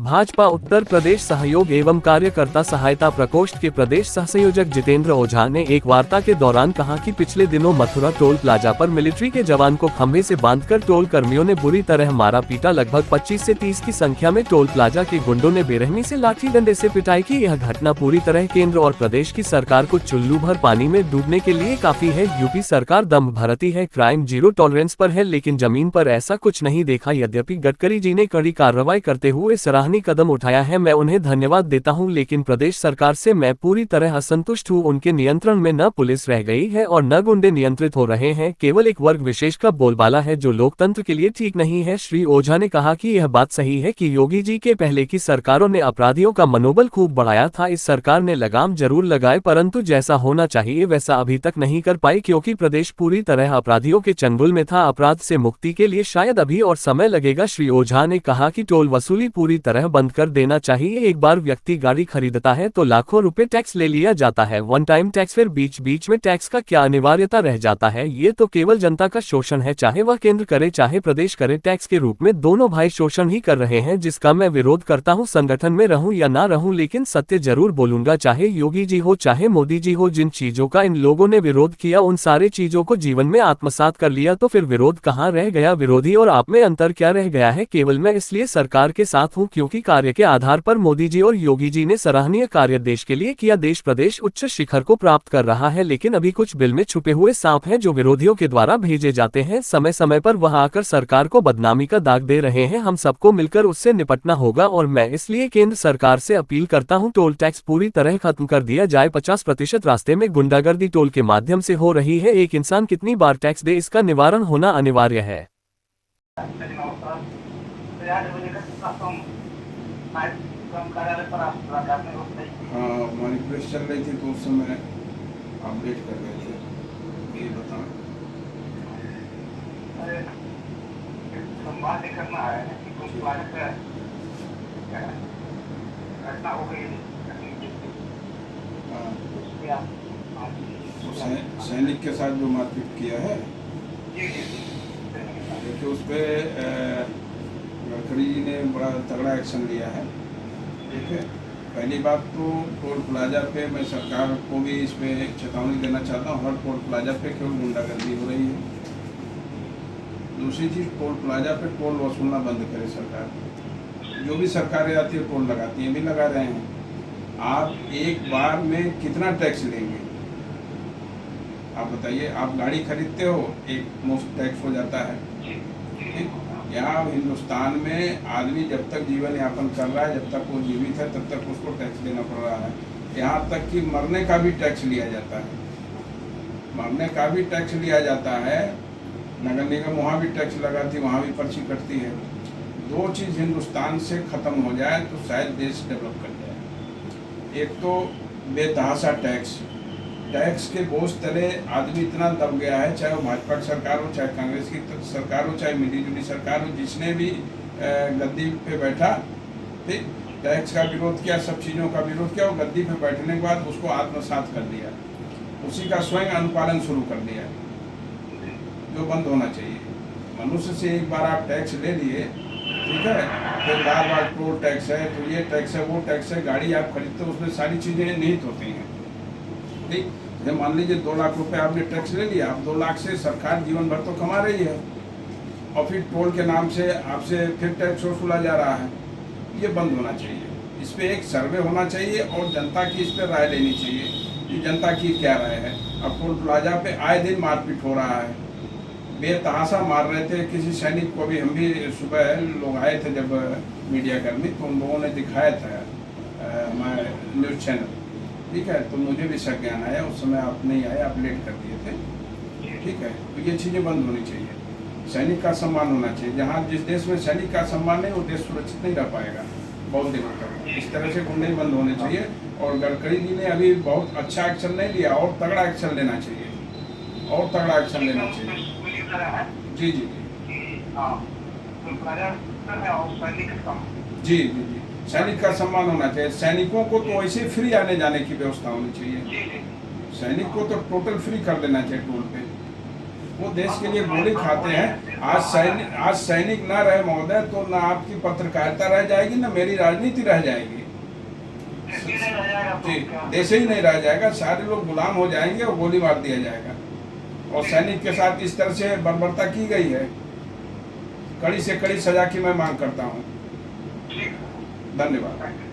भाजपा उत्तर प्रदेश सहयोग एवं कार्यकर्ता सहायता प्रकोष्ठ के प्रदेश सहसंयोजक जितेंद्र ओझा ने एक वार्ता के दौरान कहा कि पिछले दिनों मथुरा टोल प्लाजा पर मिलिट्री के जवान को खंभे से बांधकर टोल कर्मियों ने बुरी तरह मारा पीटा। लगभग 25 से 30 की संख्या में टोल प्लाजा के गुंडों ने बेरहमी से लाठी डंडे से पिटाई की। यह घटना पूरी तरह केंद्र और प्रदेश की सरकार को चुल्लू भर पानी में डूबने के लिए काफी है। यूपी सरकार दम भरती है, क्राइम जीरो टॉलरेंस पर है, लेकिन जमीन पर ऐसा कुछ नहीं देखा। यद्यपि गडकरी जी ने कड़ी कार्रवाई करते हुए सराहनीय कदम उठाया है, मैं उन्हें धन्यवाद देता हूं, लेकिन प्रदेश सरकार से मैं पूरी तरह असंतुष्ट हूं। उनके नियंत्रण में न पुलिस रह गई है और न गुंडे नियंत्रित हो रहे हैं। केवल एक वर्ग विशेष का बोलबाला है जो लोकतंत्र के लिए ठीक नहीं है। श्री ओझा ने कहा कि यह बात सही है कि योगी जी के पहले की सरकारों ने अपराधियों का मनोबल खूब बढ़ाया था। इस सरकार ने लगाम जरूर लगाए, परंतु जैसा होना चाहिए वैसा अभी तक नहीं कर पाई, क्योंकि प्रदेश पूरी तरह अपराधियों के चंगुल में था। अपराध से मुक्ति के लिए शायद अभी और समय लगेगा। श्री ओझा ने कहा कि टोल वसूली पूरी तरह बंद कर देना चाहिए। एक बार व्यक्ति गाड़ी खरीदता है तो लाखों रुपए टैक्स ले लिया जाता है, वन टाइम टैक्स, फिर बीच बीच में टैक्स का क्या अनिवार्यता रह जाता है। ये तो केवल जनता का शोषण है, चाहे वह केंद्र करे चाहे प्रदेश करे। टैक्स के रूप में दोनों भाई शोषण ही कर रहे हैं, जिसका मैं विरोध करता हूं। संगठन में रहूं या ना रहूं, लेकिन सत्य जरूर बोलूंगा, चाहे योगी जी हो चाहे मोदी जी हो। जिन चीजों का इन लोगों ने विरोध किया उन सारे चीजों को जीवन में आत्मसात कर लिया, तो फिर विरोध कहाँ रह गया? विरोधी और आप में अंतर क्या रह गया है? केवल मैं इसलिए सरकार के साथ हूं क्योंकि कार्य के आधार पर मोदी जी और योगी जी ने सराहनीय कार्य देश के लिए किया। देश प्रदेश उच्च शिखर को प्राप्त कर रहा है, लेकिन अभी कुछ बिल में छुपे हुए सांप हैं जो विरोधियों के द्वारा भेजे जाते हैं। समय समय पर वह आकर सरकार को बदनामी का दाग दे रहे हैं। हम सबको मिलकर उससे निपटना होगा और मैं इसलिए केंद्र सरकार से अपील करता हूं, टोल टैक्स पूरी तरह खत्म कर दिया जाए। 50% रास्ते में गुंडागर्दी टोल के माध्यम से हो रही है। एक इंसान कितनी बार टैक्स दे, इसका निवारण होना अनिवार्य है। हमारी प्रेस चल रही थी तो उस समय अपडेट कर रहे थे। ये बताएं। संवाद करना है कि कुछ घटना हो गई। सैनिक के साथ जो मारपीट किया है, देखिए उस पर गडकरी जी ने बड़ा तगड़ा एक्शन लिया है। देखिए पहली बात तो टोल प्लाजा पे मैं सरकार को भी इस पे चेतावनी देना चाहता हूँ, हर टोल प्लाजा पे केवल गुंडागर्दी हो रही है। दूसरी चीज़, टोल प्लाजा पे टोल वसूलना बंद करे सरकार। जो भी सरकारें आती है टोल लगाती हैं, भी लगा रहे हैं। आप एक बार में कितना टैक्स लेंगे? आप बताइए। आप गाड़ी खरीदते हो, एक मुफ्त टैक्स हो जाता है। यहाँ हिंदुस्तान में आदमी जब तक जीवन यापन कर रहा है, जब तक वो जीवित है, तब तक उसको टैक्स देना पड़ रहा है। यहाँ तक कि मरने का भी टैक्स लिया जाता है, मरने का भी टैक्स लिया जाता है। नगर निगम वहाँ भी टैक्स लगाती है, वहाँ भी पर्ची कटती है। दो चीज़ हिंदुस्तान से ख़त्म हो जाए तो शायद देश डेवलप कर जाए। एक तो बेतहाशा टैक्स, टैक्स के बोझ तले आदमी इतना दब गया है, चाहे वो भाजपा की सरकार हो, चाहे कांग्रेस की सरकार हो, चाहे मिली जुली सरकार हो, जिसने भी गद्दी पे बैठा, ठीक, टैक्स का विरोध किया, सब चीज़ों का विरोध किया, वो गद्दी पे बैठने के बाद उसको आत्मसात कर दिया, उसी का स्वयं अनुपालन शुरू कर दिया, जो बंद होना चाहिए। मनुष्य से एक बार आप टैक्स ले लिए, ठीक है, फिर बार बार टोल टैक्स है, तो ये टैक्स है, वो टैक्स है। गाड़ी आप खरीदते हो उसमें सारी चीज़ें निहित होती हैं, ठीक। जब मान लीजिए 2 लाख रुपए आपने टैक्स ले लिया, आप 2 लाख से सरकार जीवन भर तो कमा रही है, और फिर टोल के नाम से आपसे फिर टैक्स वसूला जा रहा है। ये बंद होना चाहिए। इस पर एक सर्वे होना चाहिए और जनता की इस पर राय लेनी चाहिए कि जनता की क्या राय है। अब टोल प्लाजा पे आए दिन मारपीट हो रहा है, बेतहाशा मार रहे थे किसी सैनिक को। भी हम भी सुबह लोग आए थे जब मीडिया कर्मी, तो उन लोगों ने दिखाया था हमारे न्यूज़ चैनल, ठीक है, तो मुझे भी शक ज्ञान आया। उस समय आप नहीं आए, आप लेट कर दिए थे, ठीक है। तो ये चीज़ें बंद होनी चाहिए। सैनिक का सम्मान होना चाहिए। जहाँ जिस देश में सैनिक का सम्मान नहीं, वो देश सुरक्षित नहीं रह पाएगा बहुत दिनों तक। इस तरह से गुंडे बंद होने चाहिए। और गडकरी जी ने अभी बहुत अच्छा एक्शन नहीं लिया, और तगड़ा एक्शन लेना चाहिए, और तगड़ा एक्शन लेना चाहिए। जी जी जी जी जी सैनिक का सम्मान होना चाहिए। सैनिकों को तो ऐसे फ्री आने जाने की व्यवस्था होनी चाहिए। सैनिक को तो टोटल फ्री कर देना चाहिए टोल पे। वो देश के लिए गोली खाते हैं। आज सैनिक ना रहे महोदय तो ना आपकी पत्रकारिता रह जाएगी, ना मेरी राजनीति रह जाएगी। जी, देश ही नहीं रह जाएगा, सारे लोग गुलाम हो जाएंगे और गोली मार दिया जाएगा। और सैनिक के साथ इस तरह से बर्बरता की गई है, कड़ी से कड़ी सजा की मैं मांग करता हूँ। धन्यवाद।